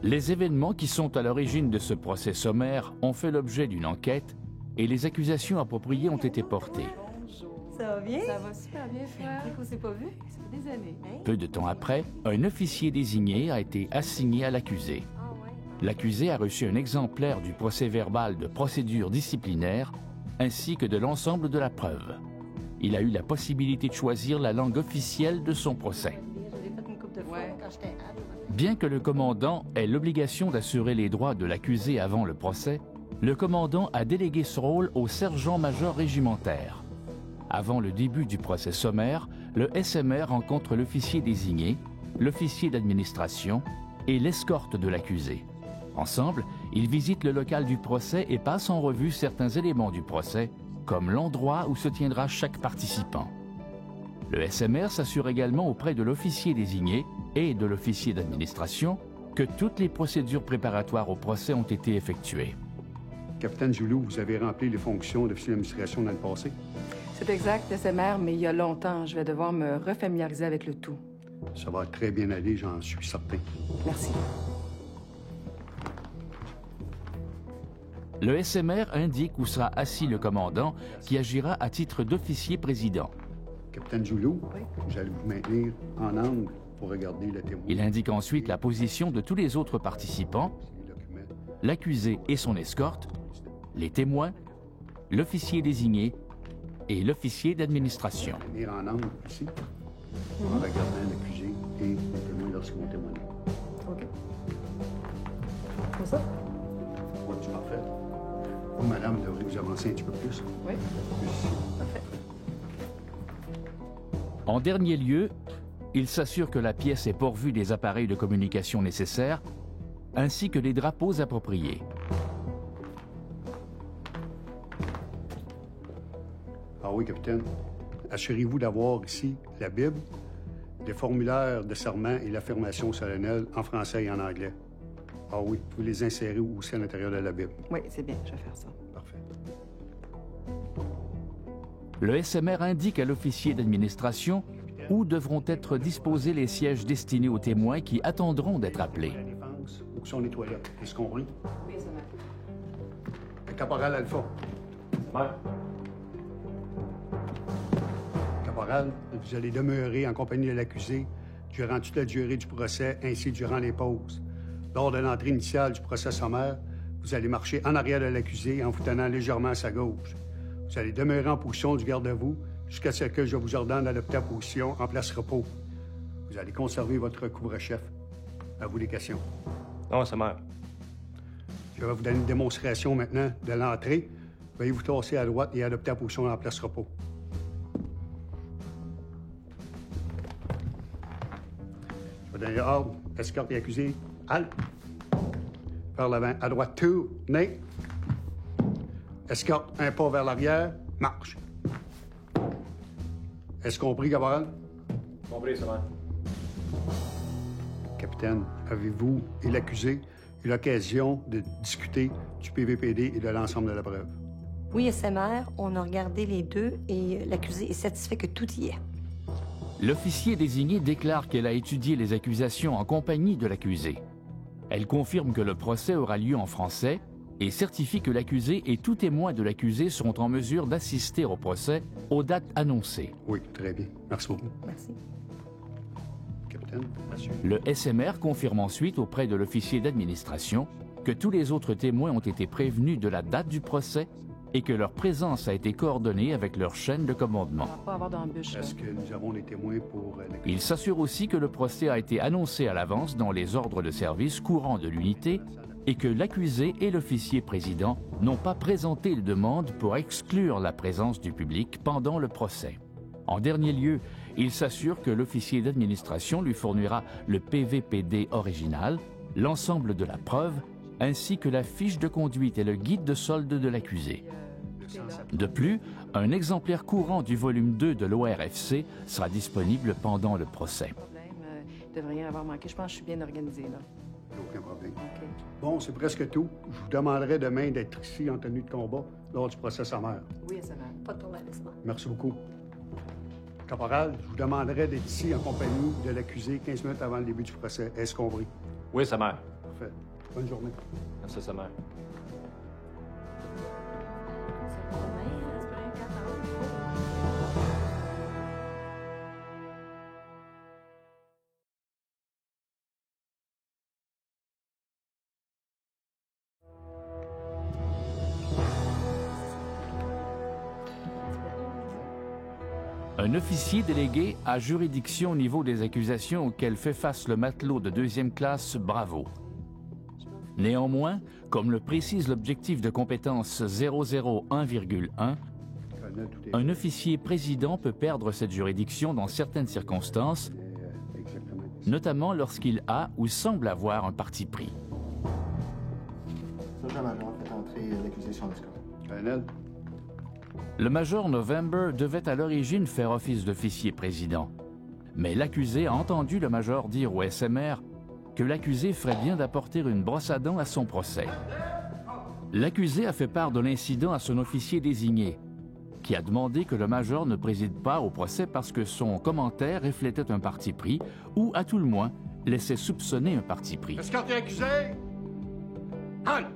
Les événements qui sont à l'origine de ce procès sommaire ont fait l'objet d'une enquête et les accusations appropriées ont été portées. Ça va bien? Ça va super bien, frère. On s'est pas vu? Ça fait des années. Peu de temps après, un officier désigné a été assigné à l'accusé. L'accusé a reçu un exemplaire du procès-verbal de procédure disciplinaire ainsi que de l'ensemble de la preuve. Il a eu la possibilité de choisir la langue officielle de son procès. Bien que le commandant ait l'obligation d'assurer les droits de l'accusé avant le procès, le commandant a délégué ce rôle au sergent-major régimentaire. Avant le début du procès sommaire, le SMR rencontre l'officier désigné, l'officier d'administration et l'escorte de l'accusé. Ensemble, ils visitent le local du procès et passent en revue certains éléments du procès, comme l'endroit où se tiendra chaque participant. Le SMR s'assure également auprès de l'officier désigné et de l'officier d'administration que toutes les procédures préparatoires au procès ont été effectuées. Capitaine Zoulou, vous avez rempli les fonctions d'officier d'administration dans le passé? C'est exact, SMR, mais il y a longtemps. Je vais devoir me refamiliariser avec le tout. Ça va très bien aller, j'en suis certain. Merci. Le SMR indique où sera assis le commandant qui agira à titre d'officier président. Capitaine Zoulou, vous allez vous maintenir en angle pour regarder le témoin. Il indique ensuite la position de tous les autres participants, l'accusé et son escorte, les témoins, l'officier désigné et l'officier d'administration. Maintenir en angle ici, en regardant l'accusé et les témoins lorsqu'ils vont témoigner. OK. Comme ça? Oui, c'est parfait. Vous, madame, devrez vous avancer un petit peu plus. Oui. Plus ici. Parfait. En dernier lieu, il s'assure que la pièce est pourvue des appareils de communication nécessaires ainsi que des drapeaux appropriés. Ah oui, capitaine. Assurez-vous d'avoir ici la Bible, des formulaires de serment et l'affirmation solennelle en français et en anglais. Ah oui, vous les insérer aussi à l'intérieur de la Bible. Oui, c'est bien, je vais faire ça. Parfait. Le SMR indique à l'officier d'administration où devront être disposés les sièges destinés aux témoins qui attendront d'être appelés. La défense, où sont les toilettes? Est-ce compris? Oui, SMR. Caporal Alpha. Ouais. Caporal, vous allez demeurer en compagnie de l'accusé durant toute la durée du procès ainsi durant les pauses. Lors de l'entrée initiale du procès sommaire, vous allez marcher en arrière de l'accusé en vous tenant légèrement à sa gauche. Vous allez demeurer en position du garde-à-vous jusqu'à ce que je vous ordonne d'adopter la position en place repos. Vous allez conserver votre couvre-chef. À vous les questions. Non, ça meurt. Je vais vous donner une démonstration maintenant de l'entrée. Veuillez vous tasser à droite et adopter la position en place repos. Je vais donner l'ordre. Escorte et accusé. Halte. Vers l'avant. À droite, tournez. Escorte un pas vers l'arrière. Marche. Est-ce compris, caporal? Compris, ça meurt. Capitaine, avez-vous et l'accusé eu l'occasion de discuter du PVPD et de l'ensemble de la preuve? Oui, SMR, on a regardé les deux et l'accusé est satisfait que tout y est. L'officier désigné déclare qu'elle a étudié les accusations en compagnie de l'accusé. Elle confirme que le procès aura lieu en français et certifie que l'accusé et tout témoin de l'accusé seront en mesure d'assister au procès aux dates annoncées. Oui, très bien. Merci beaucoup. Merci. Capitaine, monsieur. Le SMR confirme ensuite auprès de l'officier d'administration que tous les autres témoins ont été prévenus de la date du procès et que leur présence a été coordonnée avec leur chaîne de commandement. On va pas avoir d'embûche. Est-ce que nous avons des témoins pour l'accusé? Il s'assure aussi que le procès a été annoncé à l'avance dans les ordres de service courants de l'unité et que l'accusé et l'officier président n'ont pas présenté de demande pour exclure la présence du public pendant le procès. En dernier lieu, il s'assure que l'officier d'administration lui fournira le PVPD original, l'ensemble de la preuve, ainsi que la fiche de conduite et le guide de solde de l'accusé. De plus, un exemplaire courant du volume 2 de l'ORFC sera disponible pendant le procès. Il ne devrait rien avoir manqué. Je pense que je suis bien organisée, là. Aucun problème. OK. Bon, c'est presque tout. Je vous demanderai demain d'être ici en tenue de combat lors du procès sommaire. Oui, SMR. Pas de problème, SMR. Merci beaucoup. Caporal, je vous demanderai d'être ici en compagnie de l'accusé 15 minutes avant le début du procès. Est-ce compris? Oui, ça meurt. Parfait. Parfait. Bonne journée. Merci, sa mère. Un officier délégué a juridiction au niveau des accusations auxquelles fait face le matelot de deuxième classe Bravo. Néanmoins, comme le précise l'objectif de compétence 001,1, un officier président peut perdre cette juridiction dans certaines circonstances, notamment lorsqu'il a ou semble avoir un parti pris. Sergent-major, faites entrer l'accusé sur le score. Colonel, Le major November devait à l'origine faire office d'officier président. Mais l'accusé a entendu le major dire au SMR que l'accusé ferait bien d'apporter une brosse à dents à son procès. L'accusé a fait part de l'incident à son officier désigné, qui a demandé que le major ne préside pas au procès parce que son commentaire reflétait un parti pris ou, à tout le moins, laissait soupçonner un parti pris. escortez l'accusé! Halt!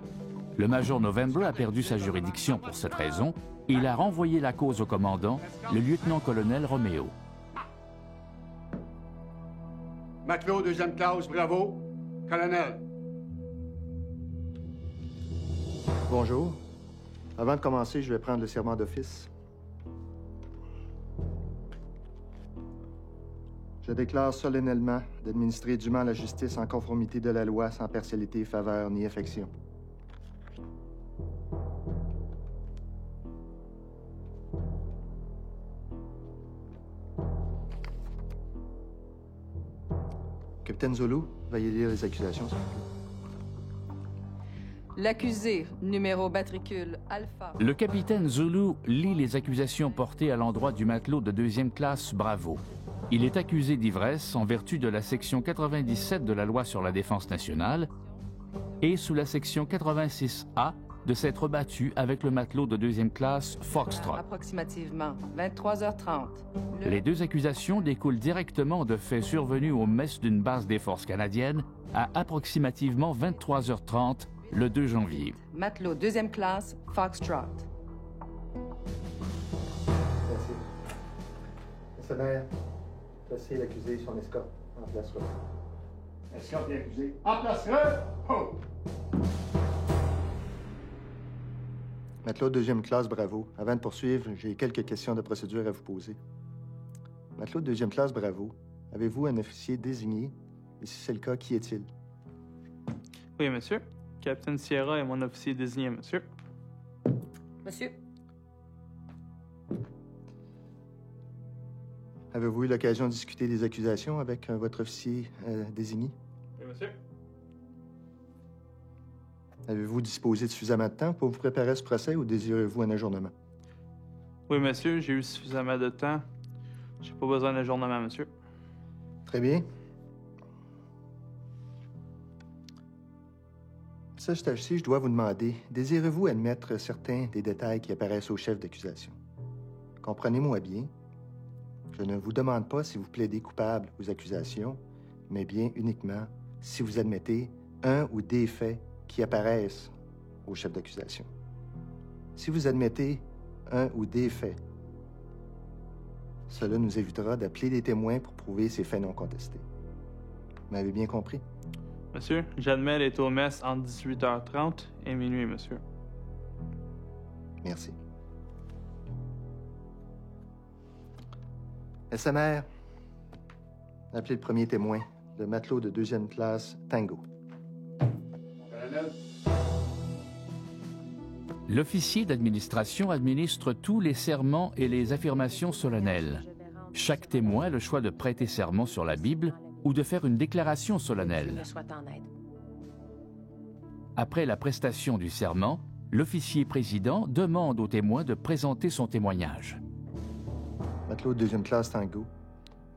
Le major November a perdu sa juridiction pour cette raison et il a renvoyé la cause au commandant, le lieutenant-colonel Roméo. Matelot, deuxième classe, Bravo. Colonel. Bonjour. Avant de commencer, je vais prendre le serment d'office. Je déclare solennellement d'administrer dûment la justice en conformité de la loi, sans partialité, faveur ni affection. Capitaine Zulu, veuillez lire les accusations, s'il vous plaît. L'accusé, numéro matricule Alpha. Le capitaine Zulu lit les accusations portées à l'endroit du matelot de deuxième classe Bravo. Il est accusé d'ivresse en vertu de la section 97 de la loi sur la défense nationale et sous la section 86A de s'être battu avec le matelot de deuxième classe Foxtrot. Approximativement 23h30. Les deux accusations découlent directement de faits survenus au mess d'une base des forces canadiennes à approximativement 23h30 le 2 janvier. Matelot deuxième classe Foxtrot. Merci. SMR, placez l'accusé sur l'escorte. En place, Escortez l'accusé. En place-le! Oh! Matelot deuxième classe, Bravo. Avant de poursuivre, j'ai quelques questions de procédure à vous poser. Matelot deuxième classe, Bravo. Avez-vous un officier désigné? Et si c'est le cas, qui est-il? Oui, monsieur. Capitaine Sierra est mon officier désigné, monsieur. Monsieur, Avez-vous eu l'occasion de discuter des accusations avec votre officier désigné? Oui, monsieur. Avez-vous disposé de suffisamment de temps pour vous préparer à ce procès ou désirez-vous un ajournement? Oui, monsieur, j'ai eu suffisamment de temps. J'ai pas besoin d'ajournement, monsieur. Très bien. Ça, je dois vous demander, désirez-vous admettre certains des détails qui apparaissent au chef d'accusation? Comprenez-moi bien. Je ne vous demande pas si vous plaidez coupable aux accusations, mais bien uniquement si vous admettez un ou des faits qui apparaissent au chef d'accusation. Si vous admettez un ou des faits, cela nous évitera d'appeler des témoins pour prouver ces faits non contestés. Vous m'avez bien compris? Monsieur, j'admets d'être au mess entre 18h30 et minuit, monsieur. Merci. SMR, appelez le premier témoin, le matelot de deuxième classe Tango. Colonel. L'officier d'administration administre tous les serments et les affirmations solennelles. Chaque témoin a le choix de prêter serment sur la Bible ou de faire une déclaration solennelle. Après la prestation du serment, l'officier président demande au témoin de présenter son témoignage. Matelot de deuxième classe Tango,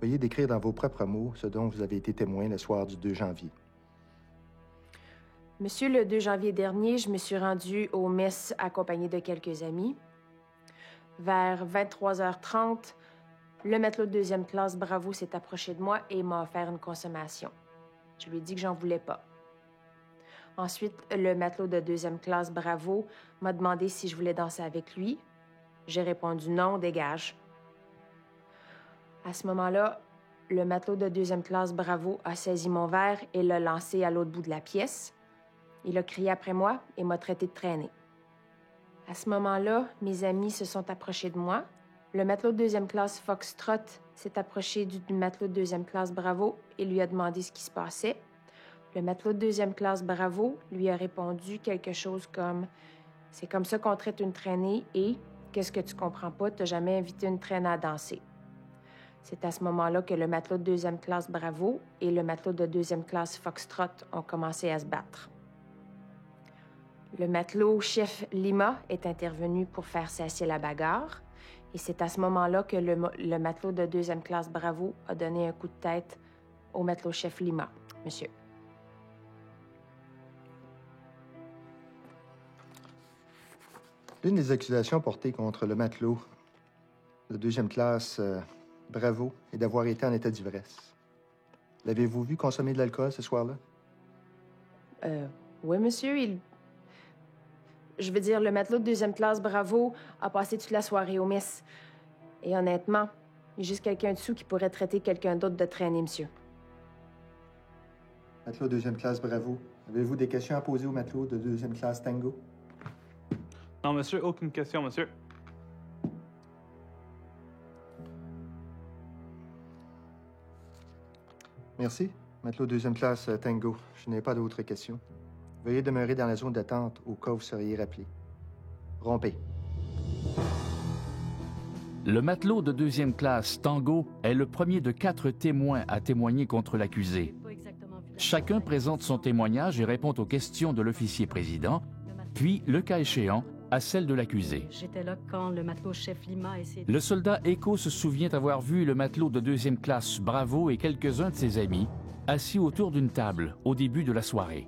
veuillez décrire dans vos propres mots ce dont vous avez été témoin le soir du 2 janvier. Monsieur, le 2 janvier dernier, je me suis rendue au mess accompagnée de quelques amis. Vers 23h30, le matelot de deuxième classe Bravo s'est approché de moi et m'a offert une consommation. Je lui ai dit que j'en voulais pas. Ensuite, le matelot de deuxième classe Bravo m'a demandé si je voulais danser avec lui. J'ai répondu non, dégage. À ce moment-là, le matelot de deuxième classe Bravo a saisi mon verre et l'a lancé à l'autre bout de la pièce. Il a crié après moi et m'a traité de traînée. À ce moment-là, mes amis se sont approchés de moi. Le matelot de deuxième classe Foxtrot s'est approché du matelot de deuxième classe Bravo et lui a demandé ce qui se passait. Le matelot de deuxième classe Bravo lui a répondu quelque chose comme « C'est comme ça qu'on traite une traînée et, qu'est-ce que tu comprends pas, t'as jamais invité une traînée à danser. » C'est à ce moment-là que le matelot de deuxième classe Bravo et le matelot de deuxième classe Foxtrot ont commencé à se battre. Le matelot chef Lima est intervenu pour faire cesser la bagarre. Et c'est à ce moment-là que le matelot de deuxième classe Bravo a donné un coup de tête au matelot chef Lima, monsieur. L'une des accusations portées contre le matelot de deuxième classe Bravo est d'avoir été en état d'ivresse. L'avez-vous vu consommer de l'alcool ce soir-là? Oui, monsieur, Je veux dire, le matelot de deuxième classe Bravo a passé toute la soirée au mess. Et honnêtement, il y a juste quelqu'un dessous qui pourrait traiter quelqu'un d'autre de traîner, monsieur. Matelot de deuxième classe Bravo, avez-vous des questions à poser au matelot de deuxième classe Tango? Non, monsieur, aucune question, monsieur. Merci. Matelot deuxième classe Tango, je n'ai pas d'autres questions. Veuillez demeurer dans la zone d'attente au cas où vous seriez rappelé. Rompez. Le matelot de deuxième classe Tango est le premier de 4 témoins à témoigner contre l'accusé. Chacun présente son témoignage et répond aux questions de l'officier président, puis, le cas échéant, à celle de l'accusé. J'étais là quand le matelot chef Lima essayait... Le soldat Echo se souvient avoir vu le matelot de deuxième classe Bravo et quelques-uns de ses amis assis autour d'une table au début de la soirée.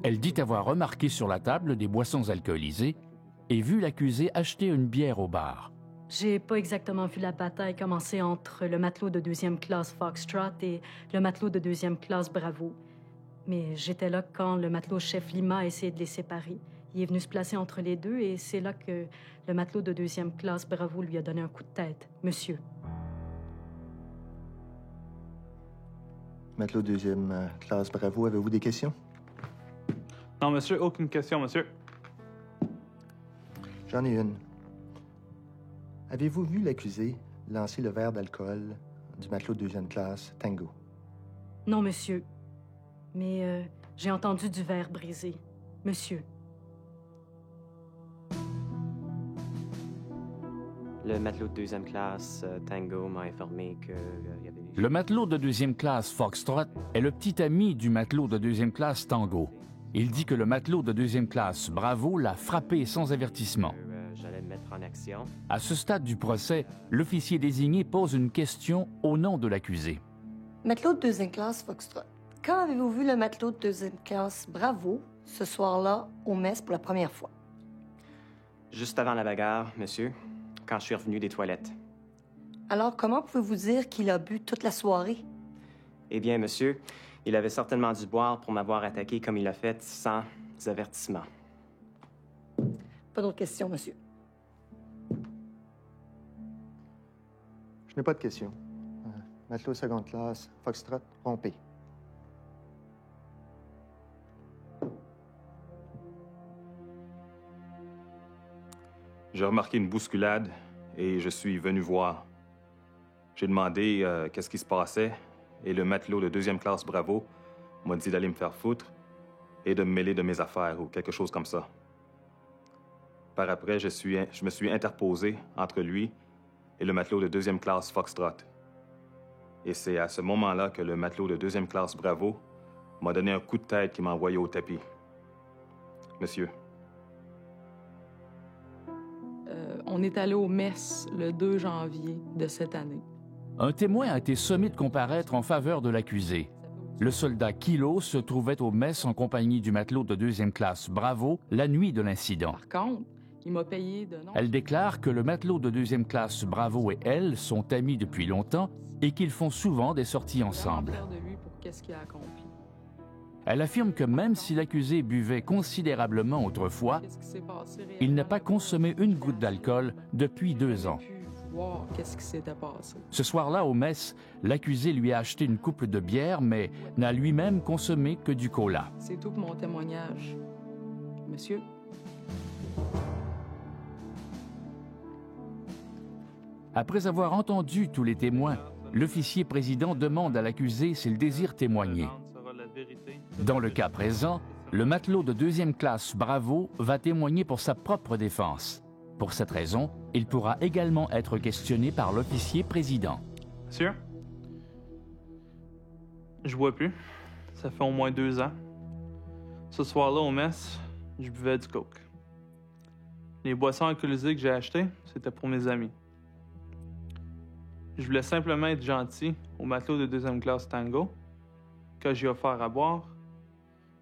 Elle dit avoir remarqué sur la table des boissons alcoolisées et vu l'accusé acheter une bière au bar. J'ai pas exactement vu la bataille commencer entre le matelot de deuxième classe Foxtrot et le matelot de deuxième classe Bravo. Mais j'étais là quand le matelot chef Lima a essayé de les séparer. Il est venu se placer entre les deux et c'est là que le matelot de deuxième classe Bravo lui a donné un coup de tête. Monsieur. Matelot deuxième classe Bravo, avez-vous des questions? Non, monsieur, aucune question, monsieur. J'en ai une. Avez-vous vu l'accusé lancer le verre d'alcool du matelot de deuxième classe Tango? Non, monsieur. Mais j'ai entendu du verre brisé. Monsieur. Le matelot de deuxième classe Tango m'a informé que y avait des... Le matelot de deuxième classe Foxtrot est le petit ami du matelot de deuxième classe Tango. Il dit que le matelot de deuxième classe Bravo l'a frappé sans avertissement. J'allais me mettre en action. À ce stade du procès, l'officier désigné pose une question au nom de l'accusé. Matelot de deuxième classe Foxtrot, quand avez-vous vu le matelot de deuxième classe Bravo ce soir-là au mess pour la première fois? Juste avant la bagarre, monsieur, quand je suis revenu des toilettes. Alors, comment pouvez-vous dire qu'il a bu toute la soirée? Eh bien, monsieur, il avait certainement dû boire pour m'avoir attaqué comme il l'a fait sans avertissement. Pas d'autres questions, monsieur. Je n'ai pas de questions. Matelot seconde classe Foxtrot, rompez. J'ai remarqué une bousculade et je suis venu voir. J'ai demandé qu'est-ce qui se passait et le matelot de deuxième classe Bravo m'a dit d'aller me faire foutre et de me mêler de mes affaires ou quelque chose comme ça. Par après, je me suis interposé entre lui et le matelot de deuxième classe Foxtrot. Et c'est à ce moment-là que le matelot de deuxième classe Bravo m'a donné un coup de tête qui m'a envoyé au tapis. Monsieur. On est allé au mess le 2 janvier de cette année. Un témoin a été sommé de comparaître en faveur de l'accusé. Le soldat Kilo se trouvait au mess en compagnie du matelot de deuxième classe Bravo la nuit de l'incident. Par contre, il m'a payé de non. Elle déclare que le matelot de deuxième classe Bravo et elle sont amis depuis longtemps et qu'ils font souvent des sorties ensemble. De lui pour qu'est-ce qu'il a accompli. Elle affirme que même si l'accusé buvait considérablement autrefois, Qu'est-ce qui s'est passé réellement? il n'a pas consommé une goutte d'alcool depuis 2 ans. Voir qu'est-ce qui s'était passé. Ce soir-là, au mess, l'accusé lui a acheté une coupe de bière, mais n'a lui-même consommé que du cola. C'est tout pour mon témoignage. Monsieur? Après avoir entendu tous les témoins, l'officier président demande à l'accusé s'il désire témoigner. Dans le cas présent, le matelot de 2e classe Bravo va témoigner pour sa propre défense. Pour cette raison, il pourra également être questionné par l'officier président. Monsieur? Je bois plus. Ça fait au moins 2 ans. Ce soir-là, au mess, je buvais du coke. Les boissons alcoolisées que j'ai achetées, c'était pour mes amis. Je voulais simplement être gentil au matelot de 2e classe Tango, que j'ai offert à boire,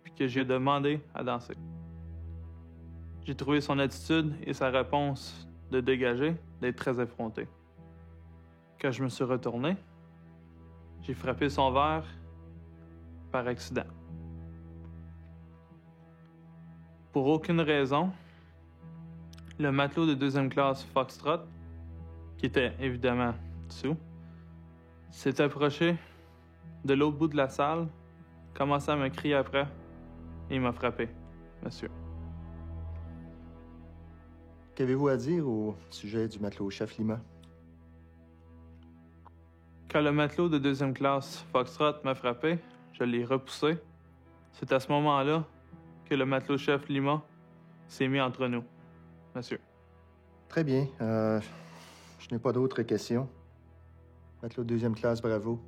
puis que j'ai demandé à danser. J'ai trouvé son attitude et sa réponse de dégager d'être très effronté. Quand je me suis retourné, j'ai frappé son verre par accident. Pour aucune raison, le matelot de 2e classe Foxtrot, qui était évidemment dessous, s'est approché de l'autre bout de la salle, commença à me crier après et il m'a frappé, monsieur. Qu'avez-vous à dire au sujet du matelot-chef Lima? Quand le matelot de 2e classe Foxtrot m'a frappé, je l'ai repoussé. C'est à ce moment-là que le matelot-chef Lima s'est mis entre nous, monsieur. Très bien. Je n'ai pas d'autres questions. Matelot de 2e classe Bravo,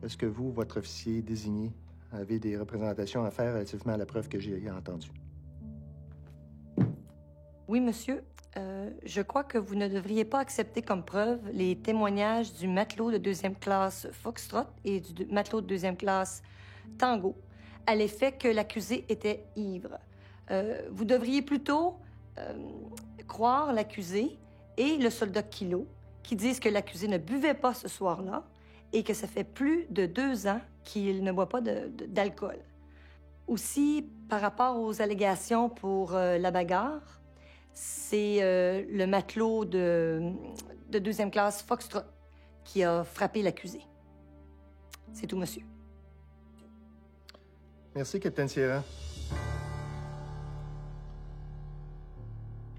est-ce que vous, votre officier désigné, avez des représentations à faire relativement à la preuve que j'ai entendue? Oui, monsieur. Je crois que vous ne devriez pas accepter comme preuve les témoignages du matelot de 2e classe Foxtrot et du matelot de 2e classe Tango à l'effet que l'accusé était ivre. Vous devriez plutôt croire l'accusé et le soldat Kilo qui disent que l'accusé ne buvait pas ce soir-là et que ça fait plus de 2 ans qu'il ne boit pas d'alcool. Aussi, par rapport aux allégations pour la bagarre, c'est le matelot de 2e classe Foxtrot qui a frappé l'accusé. C'est tout, monsieur. Merci, Capitaine Sierra.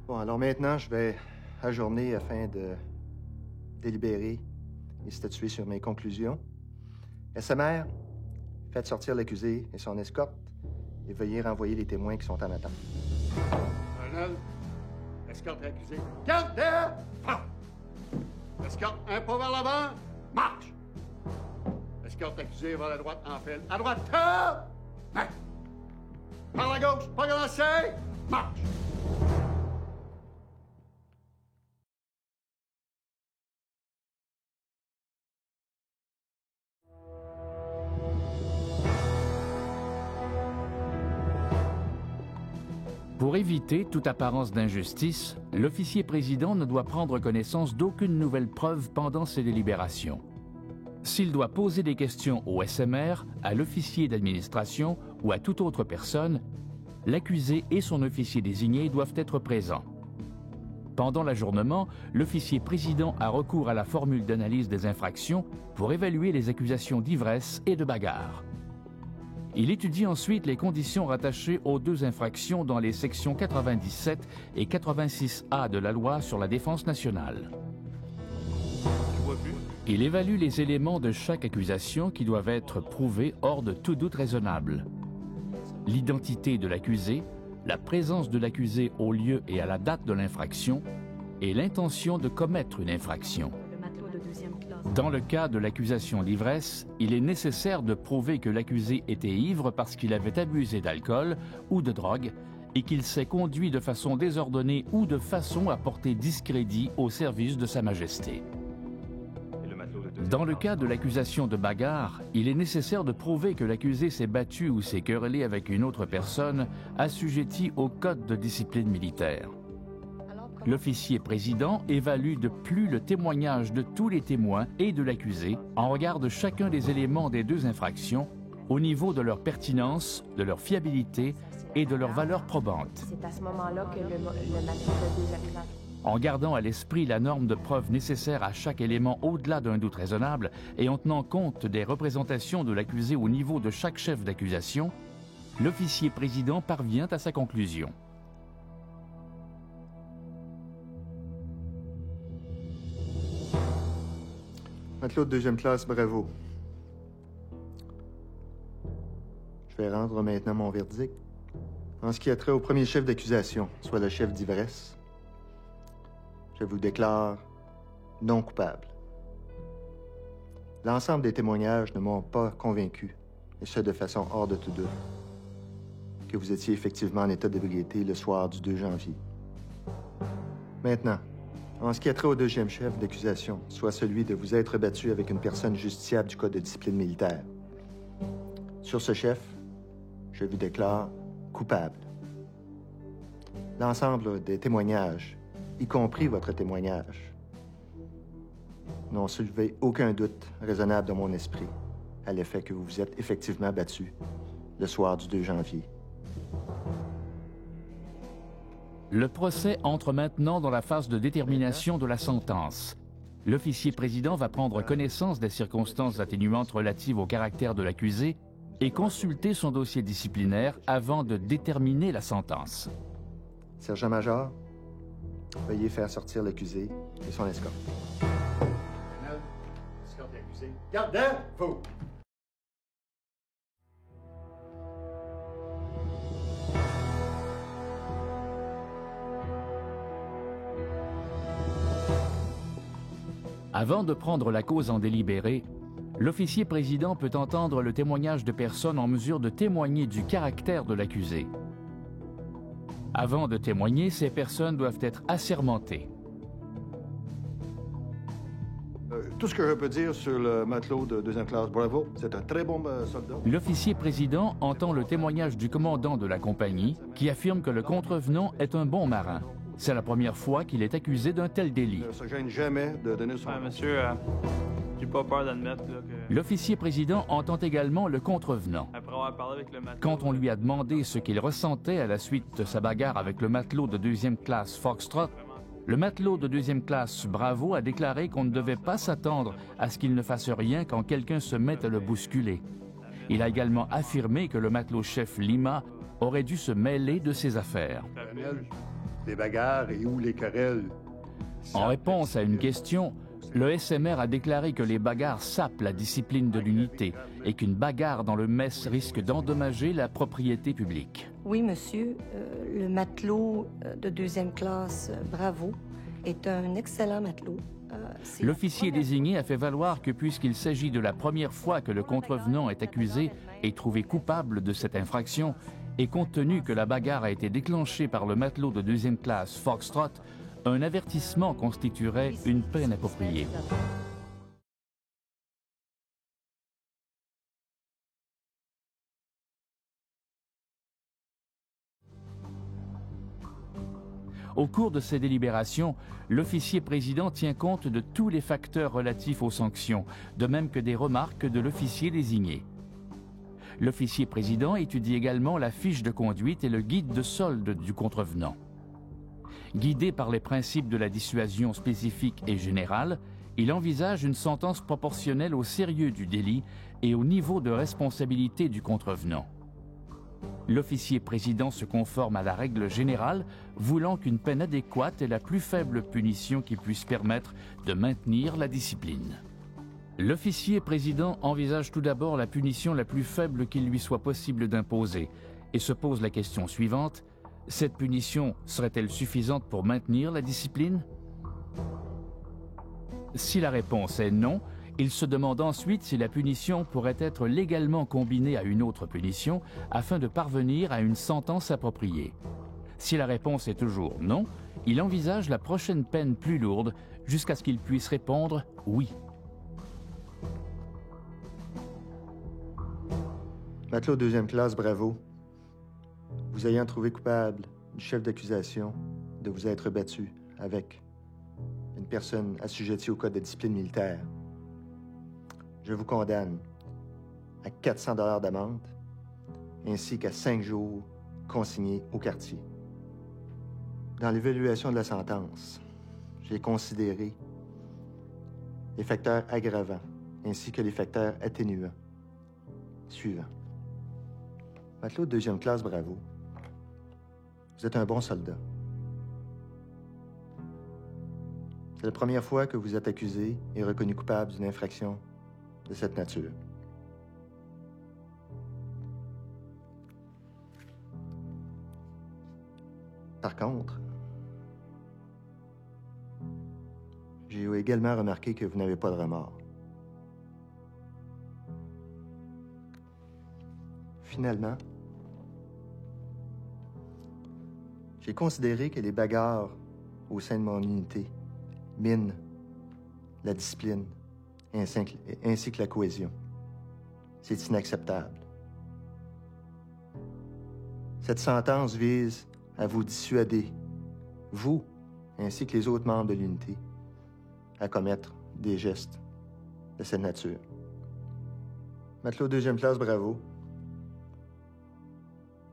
Bon, alors maintenant, je vais ajourner afin de délibérer et statuer sur mes conclusions. SMR, faites sortir l'accusé et son escorte et veuillez renvoyer les témoins qui sont en attente. Colonel, escorte l'accusé. Garde derrière! Escorte un pas vers l'avant. Marche! Escorte l'accusé vers la droite en file. À droite, top! Par la gauche, pas commencé! Marche! Pour éviter toute apparence d'injustice, l'officier président ne doit prendre connaissance d'aucune nouvelle preuve pendant ses délibérations. S'il doit poser des questions au SMR, à l'officier d'administration ou à toute autre personne, l'accusé et son officier désigné doivent être présents. Pendant l'ajournement, l'officier président a recours à la formule d'analyse des infractions pour évaluer les accusations d'ivresse et de bagarre. Il étudie ensuite les conditions rattachées aux 2 infractions dans les sections 97 et 86A de la loi sur la défense nationale. Il évalue les éléments de chaque accusation qui doivent être prouvés hors de tout doute raisonnable. L'identité de l'accusé, la présence de l'accusé au lieu et à la date de l'infraction et l'intention de commettre une infraction. Dans le cas de l'accusation d'ivresse, il est nécessaire de prouver que l'accusé était ivre parce qu'il avait abusé d'alcool ou de drogue et qu'il s'est conduit de façon désordonnée ou de façon à porter discrédit au service de Sa Majesté. Dans le cas de l'accusation de bagarre, il est nécessaire de prouver que l'accusé s'est battu ou s'est querellé avec une autre personne assujettie au code de discipline militaire. L'officier président évalue de plus le témoignage de tous les témoins et de l'accusé en regard de chacun des éléments des 2 infractions, au niveau de leur pertinence, de leur fiabilité et de leur valeur probante. C'est à ce moment-là que le matelot de deuxième classe... En gardant à l'esprit la norme de preuve nécessaire à chaque élément au-delà d'un doute raisonnable et en tenant compte des représentations de l'accusé au niveau de chaque chef d'accusation, l'officier président parvient à sa conclusion. Matelot de deuxième classe, bravo. Je vais rendre maintenant mon verdict. En ce qui a trait au premier chef d'accusation, soit le chef d'ivresse, je vous déclare non coupable. L'ensemble des témoignages ne m'ont pas convaincu, et ce de façon hors de tout doute, que vous étiez effectivement en état d'ébriété le soir du 2 janvier. Maintenant, en ce qui a trait au deuxième chef d'accusation, soit celui de vous être battu avec une personne justiciable du Code de discipline militaire. Sur ce chef, je vous déclare coupable. L'ensemble des témoignages, y compris votre témoignage, n'ont soulevé aucun doute raisonnable dans mon esprit à l'effet que vous vous êtes effectivement battu le soir du 2 janvier. Le procès entre maintenant dans la phase de détermination de la sentence. L'officier président va prendre connaissance des circonstances atténuantes relatives au caractère de l'accusé et consulter son dossier disciplinaire avant de déterminer la sentence. Sergent-major, veuillez faire sortir l'accusé et son escorte. Escorte l'accusé. Gardez, vous! Avant de prendre la cause en délibéré, l'officier président peut entendre le témoignage de personnes en mesure de témoigner du caractère de l'accusé. Avant de témoigner, ces personnes doivent être assermentées. Tout ce que je peux dire sur le matelot de deuxième classe Bravo, c'est un très bon soldat. L'officier président entend le témoignage du commandant de la compagnie qui affirme que le contrevenant est un bon marin. C'est la première fois qu'il est accusé d'un tel délit. Il ne se gêne jamais de donner son... monsieur, j'ai pas peur d'admettre que... L'officier président entend également le contrevenant. Après avoir parlé avec le matelot... Quand on lui a demandé ce qu'il ressentait à la suite de sa bagarre avec le matelot de deuxième classe Foxtrot, le matelot de deuxième classe Bravo a déclaré qu'on ne devait pas s'attendre à ce qu'il ne fasse rien quand quelqu'un se mette à le bousculer. Il a également affirmé que le matelot-chef Lima aurait dû se mêler de ses affaires. Les bagarres et où les querelles. En réponse à une question, le SMR a déclaré que les bagarres sapent la discipline de l'unité et qu'une bagarre dans le mess risque d'endommager la propriété publique. Oui, monsieur, le matelot de deuxième classe Bravo est un excellent matelot. L'officier désigné a fait valoir que puisqu'il s'agit de la première fois que le contrevenant est accusé et trouvé coupable de cette infraction, et compte tenu que la bagarre a été déclenchée par le matelot de deuxième classe Foxtrot, un avertissement constituerait une peine appropriée. Au cours de ces délibérations, l'officier président tient compte de tous les facteurs relatifs aux sanctions, de même que des remarques de l'officier désigné. L'officier président étudie également la fiche de conduite et le guide de solde du contrevenant. Guidé par les principes de la dissuasion spécifique et générale, il envisage une sentence proportionnelle au sérieux du délit et au niveau de responsabilité du contrevenant. L'officier président se conforme à la règle générale, voulant qu'une peine adéquate est la plus faible punition qui puisse permettre de maintenir la discipline. L'officier président envisage tout d'abord la punition la plus faible qu'il lui soit possible d'imposer et se pose la question suivante: cette punition serait-elle suffisante pour maintenir la discipline? Si la réponse est non, il se demande ensuite si la punition pourrait être légalement combinée à une autre punition afin de parvenir à une sentence appropriée. Si la réponse est toujours non, il envisage la prochaine peine plus lourde jusqu'à ce qu'il puisse répondre oui. Matelot deuxième classe Bravo, vous ayant trouvé coupable du chef d'accusation de vous être battu avec une personne assujettie au code de discipline militaire, je vous condamne à 400 $ d'amende, ainsi qu'à 5 jours consignés au quartier. Dans l'évaluation de la sentence, j'ai considéré les facteurs aggravants ainsi que les facteurs atténuants suivants. Matelot de 2e classe Bravo, vous êtes un bon soldat. C'est la première fois que vous êtes accusé et reconnu coupable d'une infraction de cette nature. Par contre, j'ai également remarqué que vous n'avez pas de remords. Finalement, j'ai considéré que les bagarres au sein de mon unité minent la discipline ainsi que la cohésion. C'est inacceptable. Cette sentence vise à vous dissuader, vous ainsi que les autres membres de l'unité, à commettre des gestes de cette nature. Matelot 2e classe Bravo,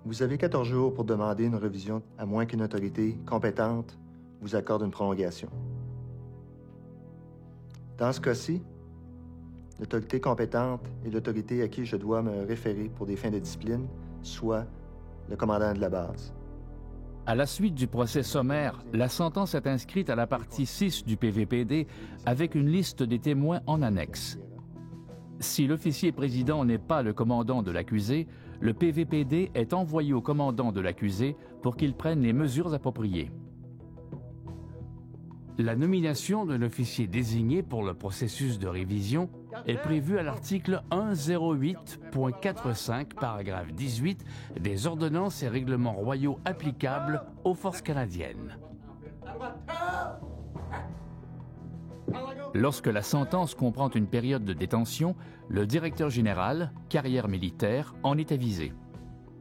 vous avez 14 jours pour demander une révision, à moins qu'une autorité compétente vous accorde une prolongation. Dans ce cas-ci, l'autorité compétente est l'autorité à qui je dois me référer pour des fins de discipline, soit le commandant de la base. À la suite du procès sommaire, la sentence est inscrite à la partie 6 du PVPD avec une liste des témoins en annexe. Si l'officier président n'est pas le commandant de l'accusé, le PVPD est envoyé au commandant de l'accusé pour qu'il prenne les mesures appropriées. La nomination de l'officier désigné pour le processus de révision est prévue à l'article 108.45, paragraphe 18 des ordonnances et règlements royaux applicables aux forces canadiennes. Lorsque la sentence comprend une période de détention, le directeur général, carrière militaire, en est avisé.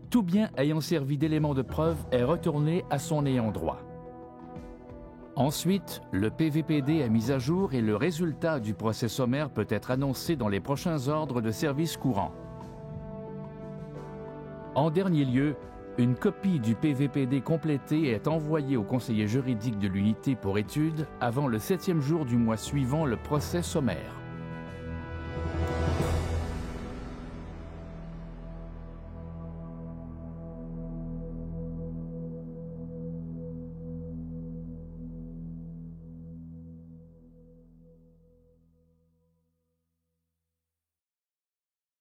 Tout bien ayant servi d'élément de preuve est retourné à son ayant droit. Ensuite, le PVPD est mis à jour et le résultat du procès sommaire peut être annoncé dans les prochains ordres de service courant. En dernier lieu, une copie du PVPD complété est envoyée au conseiller juridique de l'unité pour étude avant le 7e jour du mois suivant le procès sommaire.